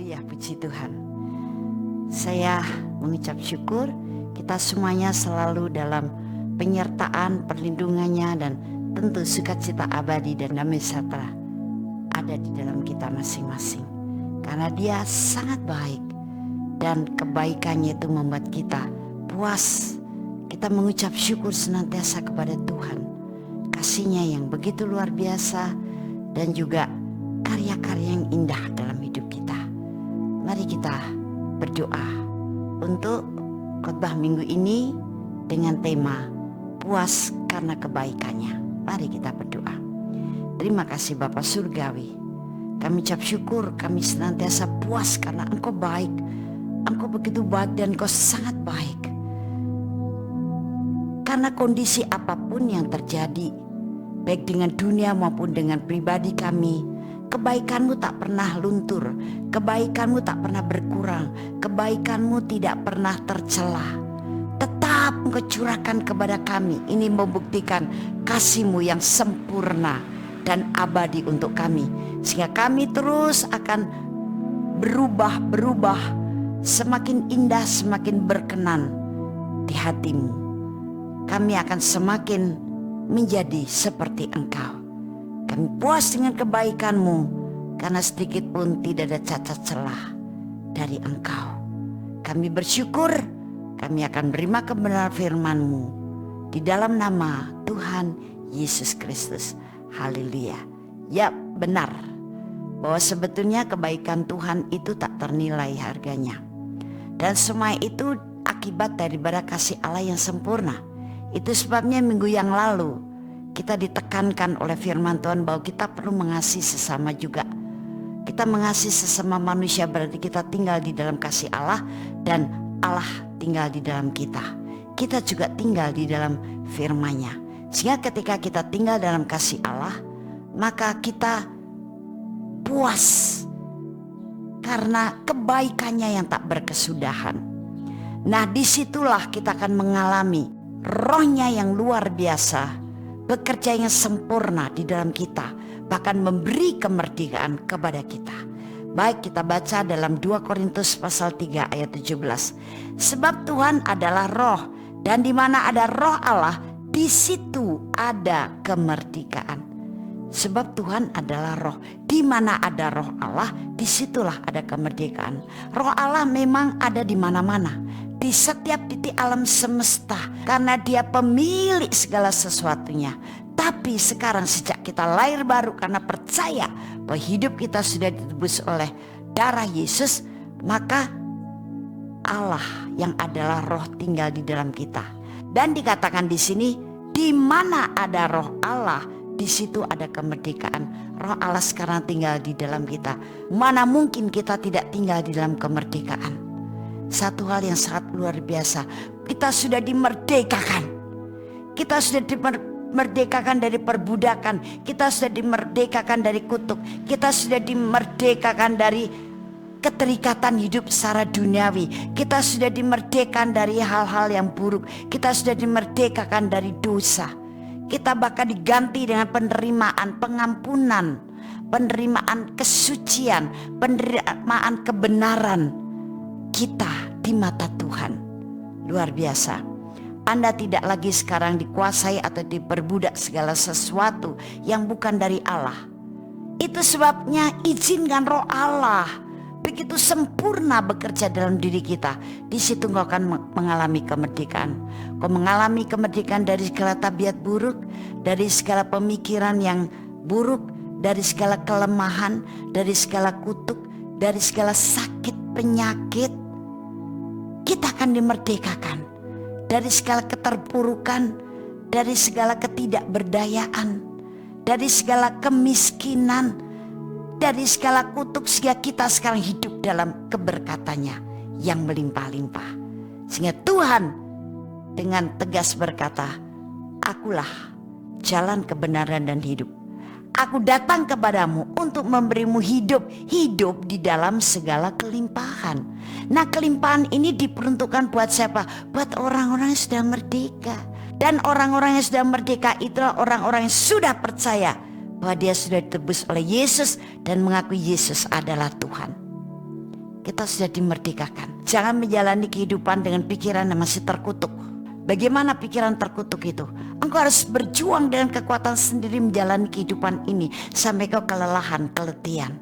Haleluya, puji Tuhan. Saya mengucap syukur kita semuanya selalu dalam penyertaan, perlindungannya, dan tentu sukacita abadi dan damai sejahtera ada di dalam kita masing-masing. Karena Dia sangat baik dan kebaikannya itu membuat kita puas. Kita mengucap syukur senantiasa kepada Tuhan. Kasih-Nya yang begitu luar biasa dan juga karya-karya yang indah dalam hidup kita. Mari kita berdoa untuk khotbah minggu ini dengan tema puas karena kebaikannya. Mari kita berdoa. Terima kasih Bapa Surgawi. Kami ucap syukur, kami senantiasa puas karena Engkau baik. Engkau begitu baik dan Engkau sangat baik. Karena kondisi apapun yang terjadi, baik dengan dunia maupun dengan pribadi kami, kebaikan-Mu tak pernah luntur, kebaikan-Mu tak pernah berkurang, kebaikan-Mu tidak pernah tercela. Tetap Engkau curahkan kepada kami. Ini membuktikan kasih-Mu yang sempurna dan abadi untuk kami, sehingga kami terus akan berubah, semakin indah, semakin berkenan di hati-Mu. Kami akan semakin menjadi seperti Engkau. Kami puas dengan kebaikan-Mu, karena sedikit pun tidak ada cacat celah dari Engkau. Kami bersyukur, kami akan menerima kebenaran firman-Mu di dalam nama Tuhan Yesus Kristus. Haleluya. Ya, benar bahwa sebetulnya kebaikan Tuhan itu tak ternilai harganya. Dan semua itu akibat daripada kasih Allah yang sempurna. Itu sebabnya minggu yang lalu kita ditekankan oleh firman Tuhan bahwa kita perlu mengasihi sesama juga. Kita mengasihi sesama manusia berarti kita tinggal di dalam kasih Allah dan Allah tinggal di dalam kita. Kita juga tinggal di dalam firman-Nya. Sehingga ketika kita tinggal dalam kasih Allah, maka kita puas karena kebaikannya yang tak berkesudahan. Nah, disitulah kita akan mengalami Roh-Nya yang luar biasa, bekerja yang sempurna di dalam kita, bahkan memberi kemerdekaan kepada kita. Baik, kita baca dalam 2 Korintus pasal 3 ayat 17. Sebab Tuhan adalah roh, dan di mana ada roh Allah, di situ ada kemerdekaan. Sebab Tuhan adalah roh, di mana ada roh Allah, disitulah ada kemerdekaan. Roh Allah memang ada di mana-mana, di setiap titik alam semesta, karena Dia pemilik segala sesuatunya. Tapi sekarang sejak kita lahir baru karena percaya bahwa hidup kita sudah ditebus oleh darah Yesus, maka Allah yang adalah roh tinggal di dalam kita. Dan dikatakan di sini, di mana ada roh Allah, di situ ada kemerdekaan. Roh Allah sekarang tinggal di dalam kita. Mana mungkin kita tidak tinggal di dalam kemerdekaan? Satu hal yang sangat luar biasa, kita sudah dimerdekakan. Kita sudah dimerdekakan dari perbudakan. Kita sudah dimerdekakan dari kutuk. Kita sudah dimerdekakan dari keterikatan hidup secara duniawi. Kita sudah dimerdekakan dari hal-hal yang buruk. Kita sudah dimerdekakan dari dosa. Kita bahkan diganti dengan penerimaan pengampunan, penerimaan kesucian, penerimaan kebenaran kita di mata Tuhan. Luar biasa. Anda tidak lagi sekarang dikuasai atau diperbudak segala sesuatu yang bukan dari Allah. Itu sebabnya izinkan roh Allah begitu sempurna bekerja dalam diri kita. Di situ engkau akan mengalami kemerdekaan. Kau mengalami kemerdekaan dari segala tabiat buruk, dari segala pemikiran yang buruk, dari segala kelemahan, dari segala kutuk, dari segala sakit penyakit. Kita akan dimerdekakan dari segala keterpurukan, dari segala ketidakberdayaan, dari segala kemiskinan, dari segala kutuk, sehingga kita sekarang hidup dalam keberkatan-Nya yang melimpah-limpah. Sehingga Tuhan dengan tegas berkata, akulah jalan kebenaran dan hidup. Aku datang kepadamu untuk memberimu hidup di dalam segala kelimpahan. Nah, kelimpahan ini diperuntukkan buat siapa? Buat orang-orang yang sudah merdeka. Dan orang-orang yang sudah merdeka itulah orang-orang yang sudah percaya bahwa dia sudah ditebus oleh Yesus dan mengakui Yesus adalah Tuhan. kita sudah dimerdekakan. Jangan menjalani kehidupan dengan pikiran yang masih terkutuk. Bagaimana pikiran terkutuk itu? Engkau harus berjuang dengan kekuatan sendiri menjalani kehidupan ini sampai kau kelelahan, keletihan.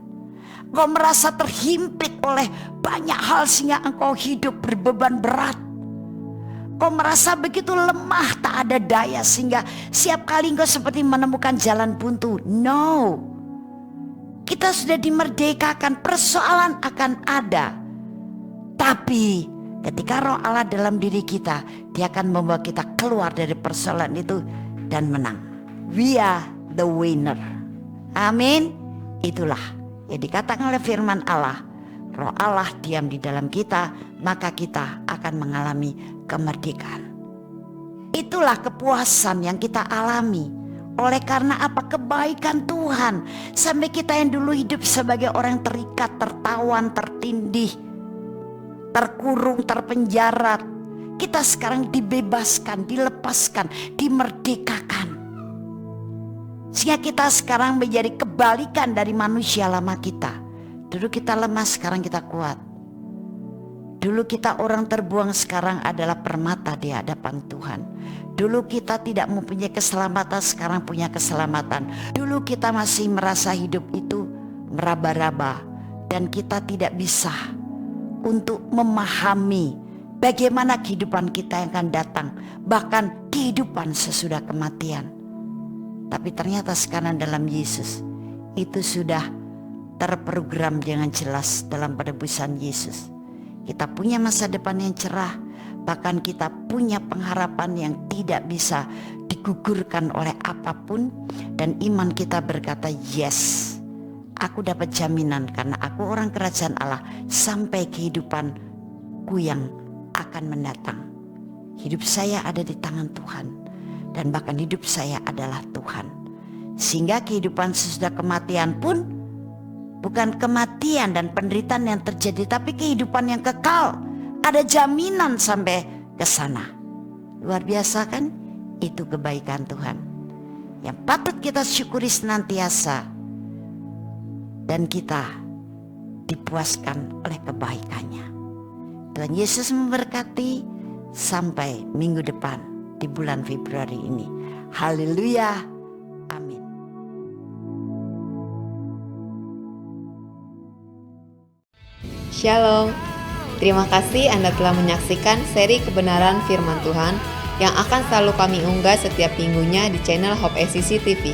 Engkau merasa terhimpit oleh banyak hal sehingga engkau hidup berbeban berat. Kau merasa begitu lemah, tak ada daya sehingga setiap kali engkau seperti menemukan jalan buntu. No, kita sudah dimerdekakan, persoalan akan ada. Tapi ketika Roh Allah dalam diri kita, Dia akan membawa kita keluar dari persoalan itu dan menang. We are the winner. Amin. Itulah yang dikatakan oleh firman Allah. Roh Allah diam di dalam kita, maka kita akan mengalami kemerdekaan. Itulah kepuasan yang kita alami. Oleh karena apa? Kebaikan Tuhan. Sampai kita yang dulu hidup sebagai orang terikat, tertawan, tertindih, terkurung, terpenjara, kita sekarang dibebaskan, dilepaskan, dimerdekakan. Sehingga kita sekarang menjadi kebalikan dari manusia lama kita. Dulu kita lemah, sekarang kita kuat. Dulu kita orang terbuang, sekarang adalah permata di hadapan Tuhan. Dulu kita tidak mempunyai keselamatan, sekarang punya keselamatan. Dulu kita masih merasa hidup itu meraba-raba, dan kita tidak bisa untuk memahami bagaimana kehidupan kita yang akan datang, bahkan kehidupan sesudah kematian. Tapi ternyata sekarang dalam Yesus itu sudah terprogram dengan jelas dalam penebusan Yesus. Kita punya masa depan yang cerah, bahkan kita punya pengharapan yang tidak bisa digugurkan oleh apapun. Dan iman kita berkata, yes, aku dapat jaminan karena aku orang kerajaan Allah sampai kehidupanku yang akan mendatang. Hidup saya ada di tangan Tuhan, dan bahkan hidup saya adalah Tuhan. Sehingga kehidupan sesudah kematian pun bukan kematian dan penderitaan yang terjadi, tapi kehidupan yang kekal. Ada jaminan sampai ke sana. Luar biasa kan? Itu kebaikan Tuhan yang patut kita syukuri senantiasa. Dan kita dipuaskan oleh kebaikannya. Tuhan Yesus memberkati. Sampai minggu depan di bulan Februari ini. Haleluya. Amin. Shalom. Terima kasih Anda telah menyaksikan seri kebenaran firman Tuhan yang akan selalu kami unggah setiap minggunya di channel Hope SCC TV.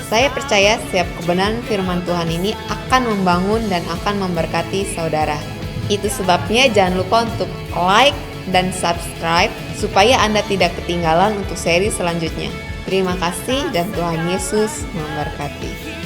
Saya percaya setiap kebenaran firman Tuhan ini akan membangun dan akan memberkati saudara. Itu sebabnya jangan lupa untuk like dan subscribe supaya Anda tidak ketinggalan untuk seri selanjutnya. Terima kasih dan Tuhan Yesus memberkati.